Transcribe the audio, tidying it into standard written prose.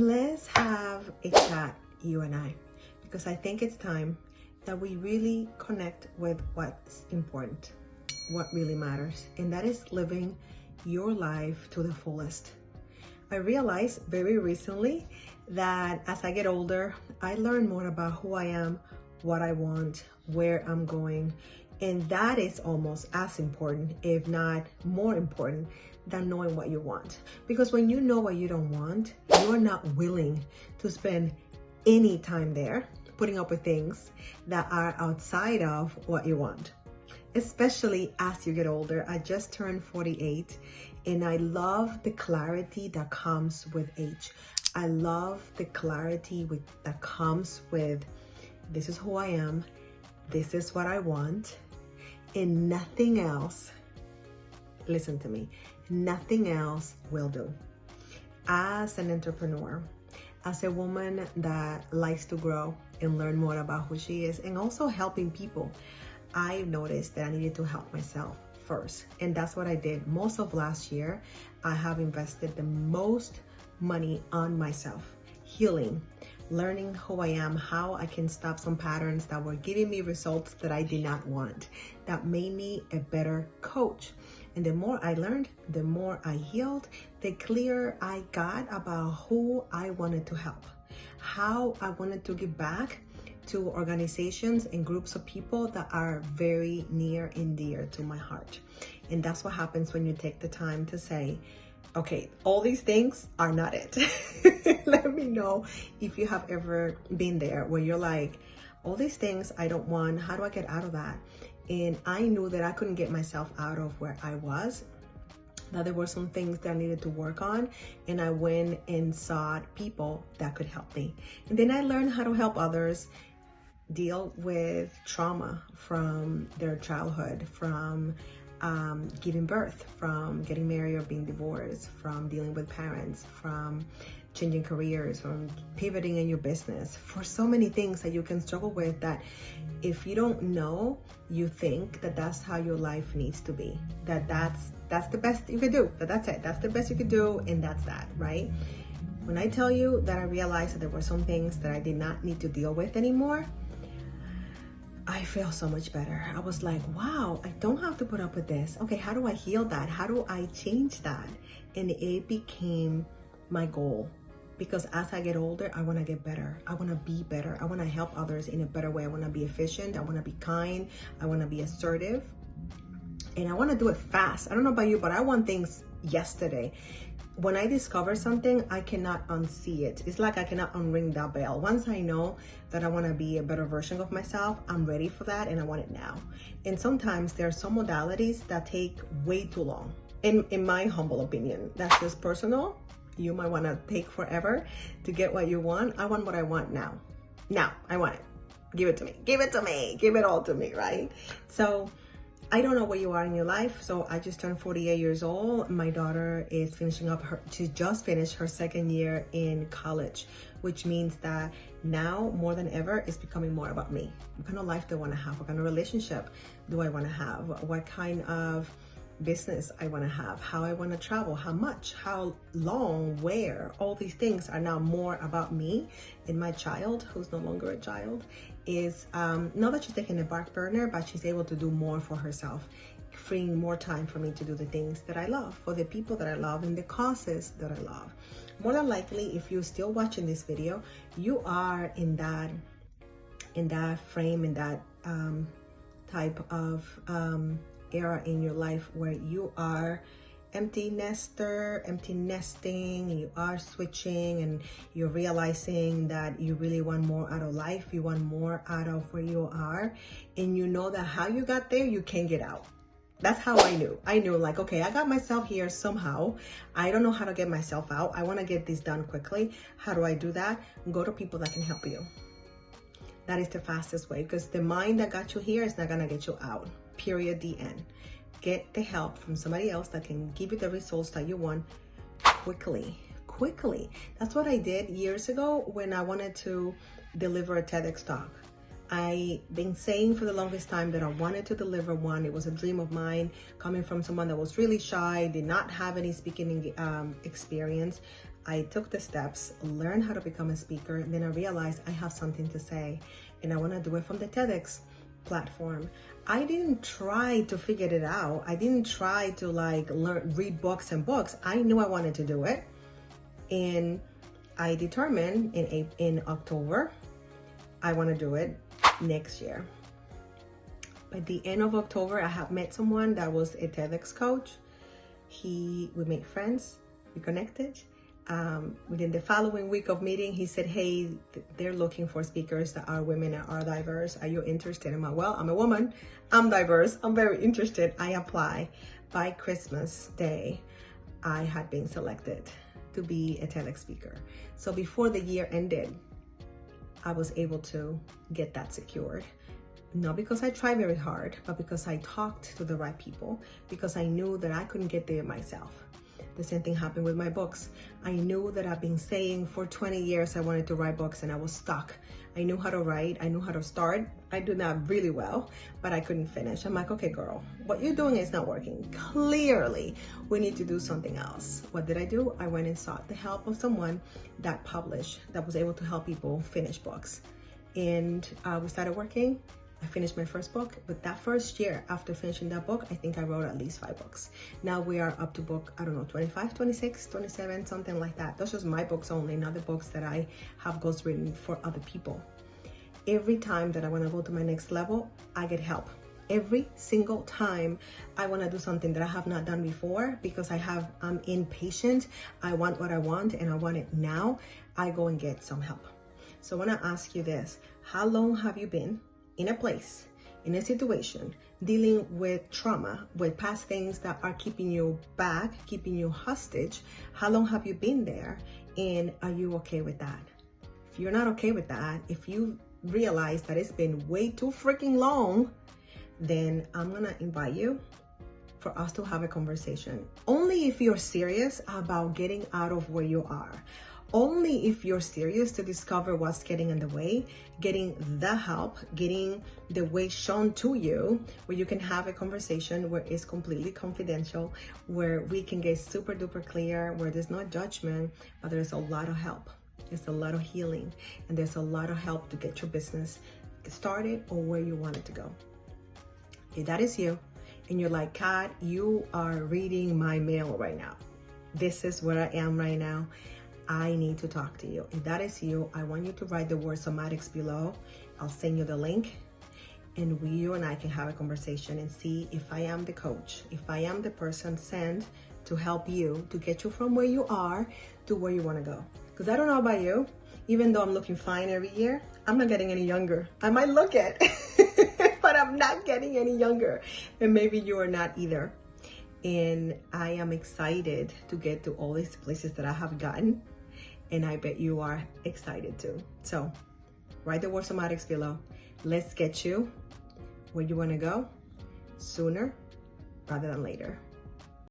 Let's have a chat, you and I, because I think it's time that we really connect with what's important, what really matters, and that is living your life to the fullest. I realized very recently that as I get older, I learn more about who I am, what I want, where I'm going, and that is almost as important, if not more important, than knowing what you want. Because when you know what you don't want, you're not willing to spend any time there putting up with things that are outside of what you want. Especially as you get older. I just turned 48 and I love the clarity that comes with age. I love the clarity that comes with, this is who I am, this is what I want, and nothing else, listen to me, nothing else will do. As an entrepreneur, as a woman that likes to grow and learn more about who she is, and also helping people, I noticed that I needed to help myself first. And that's what I did. Most of last year, I have invested the most money on myself, healing, learning who I am, how I can stop some patterns that were giving me results that I did not want, that made me a better coach. And the more I learned, the more I healed, the clearer I got about who I wanted to help, how I wanted to give back to organizations and groups of people that are very near and dear to my heart. And that's what happens when you take the time to say, okay, all these things are not it. Let me know if you have ever been there where you're like, all these things I don't want, how do I get out of that? And I knew that I couldn't get myself out of where I was, that there were some things that I needed to work on, and I went and sought people that could help me. And then I learned how to help others deal with trauma from their childhood, from giving birth, from getting married or being divorced, from dealing with parents, from changing careers, from pivoting in your business, for so many things that you can struggle with, that if you don't know, you think that that's how your life needs to be, that's the best you could do, that's it, that's the best you could do, and that's that, right? When I tell you that I realized that there were some things that I did not need to deal with anymore, I feel so much better. I was like, wow, I don't have to put up with this. Okay, how do I heal that? How do I change that? And it became my goal, because as I get older, I want to get better. I want to be better. I want to help others in a better way. I want to be efficient. I want to be kind. I want to be assertive. And I want to do it fast. I don't know about you, but I want things yesterday. When I discover something, I cannot unsee it. It's like I cannot unring that bell. Once I know that I want to be a better version of myself, I'm ready for that and I want it now. And sometimes there are some modalities that take way too long. In my humble opinion, that's just personal. You might want to take forever to get what you want. I want what I want now. Now, I want it. Give it to me. Give it to me. Give it all to me, right? So I don't know where you are in your life. So I just turned 48 years old. My daughter is she just finished her second year in college, which means that now more than ever, it's becoming more about me. What kind of life do I want to have? What kind of relationship do I want to have? What kind of business I want to have, how I want to travel, how much, how long, where. All these things are now more about me. And my child, who's no longer a child, is not that she's taking a back burner, but she's able to do more for herself, freeing more time for me to do the things that I love, for the people that I love, and the causes that I love. More than likely, if you're still watching this video, you are in that frame, in that type of era in your life where you are empty nesting, and you are switching, and you're realizing that you really want more out of life, you want more out of where you are, and you know that how you got there, you can't get out. That's how I knew like, okay, I got myself here somehow. I don't know how to get myself out. I want to get this done quickly. How do I do that? Go to people that can help you. That is the fastest way, because the mind that got you here is not gonna get you out. Period, the end. Get the help from somebody else that can give you the results that you want quickly. That's what I did years ago when I wanted to deliver a TEDx talk. I've been saying for the longest time that I wanted to deliver one. It was a dream of mine, coming from someone that was really shy, did not have any speaking experience. I took the steps, learned how to become a speaker, and then I realized I have something to say, and I want to do it from the TEDx platform. I didn't try to figure it out. I didn't try to read books and books. I knew I wanted to do it, and I determined in October I want to do it next year. By the end of October, I have met someone that was a TEDx coach. We made friends, we connected. Within the following week of meeting, he said, hey, they're looking for speakers that are women and are diverse. Are you interested? I'm like, well, I'm a woman, I'm diverse, I'm very interested. I apply. By Christmas Day, I had been selected to be a TEDx speaker. So before the year ended, I was able to get that secured. Not because I tried very hard, but because I talked to the right people, because I knew that I couldn't get there myself. The same thing happened with my books. I knew that I've been saying for 20 years I wanted to write books, and I was stuck. I knew how to write, I knew how to start. I did that really well, but I couldn't finish. I'm like, okay, girl, what you're doing is not working. Clearly, we need to do something else. What did I do? I went and sought the help of someone that published, that was able to help people finish books. And we started working. I finished my first book, but that first year after finishing that book, I think I wrote at least 5 books. Now we are up to book, I don't know, 25, 26, 27, something like that. Those are just my books only, not the books that I have ghostwritten for other people. Every time that I want to go to my next level, I get help. Every single time I want to do something that I have not done before, because I'm impatient, I want what I want and I want it now, I go and get some help. So I want to ask you this: how long have you been in a place, in a situation, dealing with trauma, with past things that are keeping you back, keeping you hostage? How long have you been there, and are you okay with that? If you're not okay with that, if you realize that it's been way too freaking long, then I'm gonna invite you for us to have a conversation. Only if you're serious about getting out of where you are. Only if you're serious to discover what's getting in the way, getting the help, getting the way shown to you, where you can have a conversation where it's completely confidential, where we can get super duper clear, where there's no judgment, but there's a lot of help. There's a lot of healing, and there's a lot of help to get your business started or where you want it to go. If that is you, and you're like, Kat, you are reading my mail right now. This is where I am right now. I need to talk to you. If that is you, I want you to write the word somatics below. I'll send you the link, and you and I can have a conversation and see if I am the coach, if I am the person sent to help you to get you from where you are to where you want to go. Because I don't know about you, even though I'm looking fine every year, I'm not getting any younger. I might look it, but I'm not getting any younger. And maybe you are not either. And I am excited to get to all these places that I have gotten. And I bet you are excited too. So write the word somatics below. Let's get you where you want to go sooner rather than later.